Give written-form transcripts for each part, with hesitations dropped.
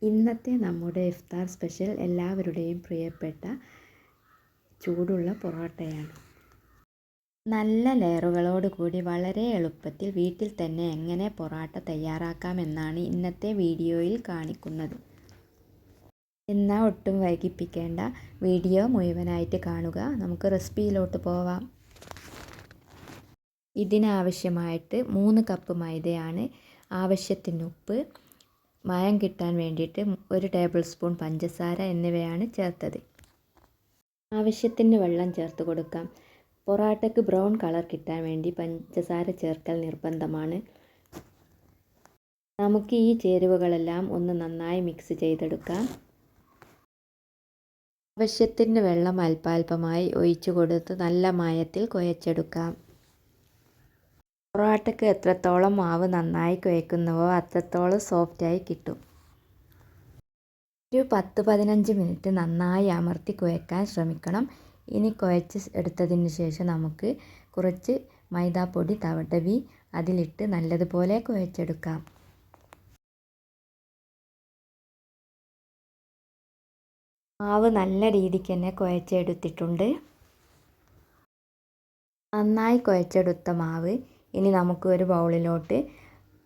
ഇന്നത്തെ നമ്മുടെ ഇഫ്താർ സ്പെഷ്യൽ എല്ലാവരുടെയും പ്രിയപ്പെട്ട ചൂടുള്ള പൊറോട്ടയാണ്. നല്ല ലെയറുകളോട് കൂടി വളരെ എളുപ്പത്തിൽ വീട്ടിൽ തന്നെ എങ്ങനെ പൊറോട്ട തയ്യാറാക്കാമെന്നാണ് ഇന്നത്തെ വീഡിയോയിൽ കാണിക്കുന്നത്. എന്നാൽ ഒട്ടും വൈകിപ്പിക്കേണ്ട, വീഡിയോ മുഴുവനായിട്ട് കാണുക. നമുക്ക് റെസിപ്പിയിലോട്ട് പോവാം. ഇതിനാവശ്യമായിട്ട് 3 കപ്പ് മൈദയാണ്, ആവശ്യത്തിന് ഉപ്പ്, മയം കിട്ടാൻ വേണ്ടിയിട്ട് 1 ടേബിൾ സ്പൂൺ പഞ്ചസാര എന്നിവയാണ് ചേർത്തത്. ആവശ്യത്തിന് വെള്ളം ചേർത്ത് കൊടുക്കാം. പൊറോട്ടയ്ക്ക് ബ്രൗൺ കളർ കിട്ടാൻ വേണ്ടി പഞ്ചസാര ചേർക്കൽ നിർബന്ധമാണ്. നമുക്ക് ഈ ചേരുവകളെല്ലാം ഒന്ന് നന്നായി മിക്സ് ചെയ്തെടുക്കാം. ആവശ്യത്തിന് വെള്ളം അല്പാൽപമായി ഒഴിച്ചു കൊടുത്ത് നല്ല മയത്തിൽ കുഴച്ചെടുക്കാം. പൊറോട്ടയ്ക്ക് എത്രത്തോളം മാവ് നന്നായി കുഴക്കുന്നുവോ അത്രത്തോളം സോഫ്റ്റായി കിട്ടും. ഒരു 10-15 മിനിറ്റ് നന്നായി അമർത്തി കുഴക്കാൻ ശ്രമിക്കണം. ഇനി കുഴച്ച് എടുത്തതിന് ശേഷം നമുക്ക് കുറച്ച് മൈദാപ്പൊടി തടവി അതിലിട്ട് നല്ലതുപോലെ കുഴച്ചെടുക്കാം. മാവ് നല്ല രീതിക്ക് തന്നെ കുഴച്ചെടുത്തിട്ടുണ്ട്. നന്നായി കുഴച്ചെടുത്ത മാവ് ഇനി നമുക്ക് ഒരു ബൗളിലോട്ട്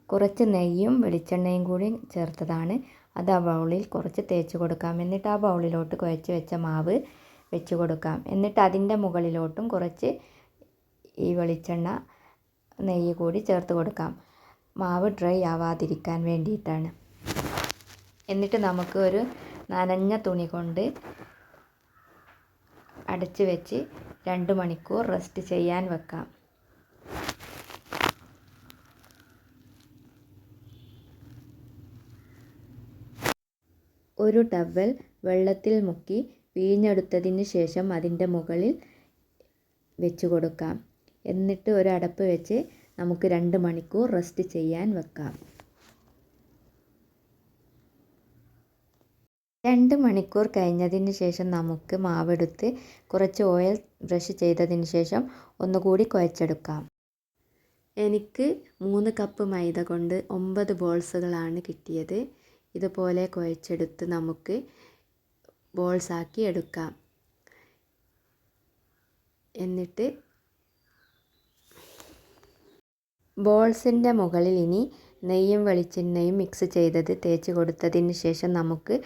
കുറച്ച് നെയ്യും വെളിച്ചെണ്ണയും കൂടി ചേർത്തതാണ്. അത് ആ ബൗളിൽ കുറച്ച് തേച്ച് കൊടുക്കാം. എന്നിട്ട് ആ ബൗളിലോട്ട് കുഴച്ച് വെച്ച മാവ് വെച്ച് കൊടുക്കാം. എന്നിട്ട് അതിൻ്റെ മുകളിലോട്ടും കുറച്ച് ഈ വെളിച്ചെണ്ണ നെയ്യ് കൂടി ചേർത്ത് കൊടുക്കാം. മാവ് ഡ്രൈ ആവാതിരിക്കാൻ വേണ്ടിയിട്ടാണ്. എന്നിട്ട് നമുക്ക് ഒരു നനഞ്ഞ തുണി കൊണ്ട് അടച്ച് വെച്ച് 2 മണിക്കൂർ റെസ്റ്റ് ചെയ്യാൻ വെക്കാം. ഒരു ടവൽ വെള്ളത്തിൽ മുക്കി പിഴിഞ്ഞെടുത്തതിന് ശേഷം അതിൻ്റെ മുകളിൽ വെച്ച് കൊടുക്കാം. എന്നിട്ട് ഒരു അടപ്പ് വെച്ച് നമുക്ക് 2 മണിക്കൂർ റെസ്റ്റ് ചെയ്യാൻ വെക്കാം. 2 മണിക്കൂർ കഴിഞ്ഞതിന് ശേഷം നമുക്ക് മാവെടുത്ത് കുറച്ച് ഓയിൽ ബ്രഷ് ചെയ്തതിന് ശേഷം ഒന്നുകൂടി കുഴച്ചെടുക്കാം. എനിക്ക് 3 കപ്പ് മൈദ കൊണ്ട് 9 ബോൾസുകളാണ് കിട്ടിയത്. ഇതുപോലെ കുഴച്ചെടുത്ത് നമുക്ക് ബോൾസാക്കി എടുക്കാം. എന്നിട്ട് ബോൾസിൻ്റെ മുകളിൽ ഇനി നെയ്യും വെളിച്ചെണ്ണയും മിക്സ് ചെയ്തത് തേച്ച് കൊടുത്തതിന് ശേഷം നമുക്ക്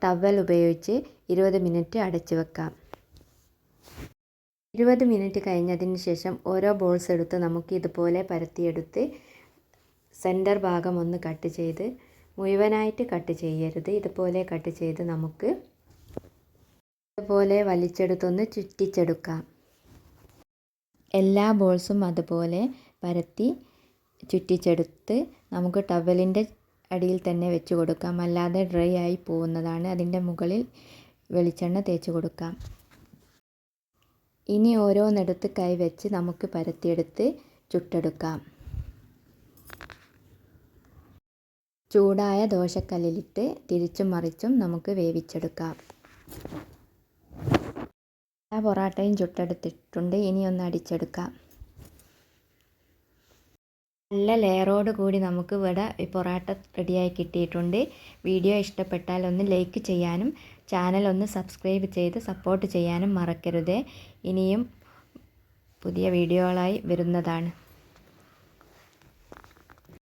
ടവൽ ഉപയോഗിച്ച് 20 മിനിറ്റ് അടച്ചു വെക്കാം. 20 മിനിറ്റ് കഴിഞ്ഞതിന് ശേഷം ഓരോ ബോൾസ് എടുത്ത് നമുക്ക് ഇതുപോലെ പരത്തിയെടുത്ത് സെൻറ്റർ ഭാഗം ഒന്ന് കട്ട് ചെയ്ത്, മുഴുവനായിട്ട് കട്ട് ചെയ്യരുത്, ഇതുപോലെ കട്ട് ചെയ്ത് നമുക്ക് ഇതുപോലെ വലിച്ചെടുത്തൊന്ന് ചുറ്റിച്ചെടുക്കാം. എല്ലാ ബോൾസും അതുപോലെ പരത്തി ചുറ്റിച്ചെടുത്ത് നമുക്ക് ടവലിൻ്റെ അടിയിൽ തന്നെ വെച്ച് കൊടുക്കാം. അല്ലാതെ ഡ്രൈ ആയി പോകുന്നതാണ്. അതിൻ്റെ മുകളിൽ വെളിച്ചെണ്ണ തേച്ച് കൊടുക്കാം. ഇനി ഓരോന്നെടുത്ത് കൈ വെച്ച് നമുക്ക് പരത്തിയെടുത്ത് ചുട്ടെടുക്കാം. ചൂടായ ദോശക്കല്ലിലിട്ട് തിരിച്ചും മറിച്ചും നമുക്ക് വേവിച്ചെടുക്കാം. ആ പൊറോട്ടയും ചുട്ടെടുത്തിട്ടുണ്ട്. ഇനി ഒന്ന് അടിച്ചെടുക്കാം. നല്ല ലെയറോട് കൂടി നമുക്ക് ഇവിടെ പൊറോട്ട റെഡിയായി കിട്ടിയിട്ടുണ്ട്. വീഡിയോ ഇഷ്ടപ്പെട്ടാൽ ഒന്ന് ലൈക്ക് ചെയ്യാനും ചാനൽ ഒന്ന് സബ്സ്ക്രൈബ് ചെയ്ത് സപ്പോർട്ട് ചെയ്യാനും മറക്കരുതേ. ഇനിയും പുതിയ വീഡിയോകളായി വരുന്നതാണ്.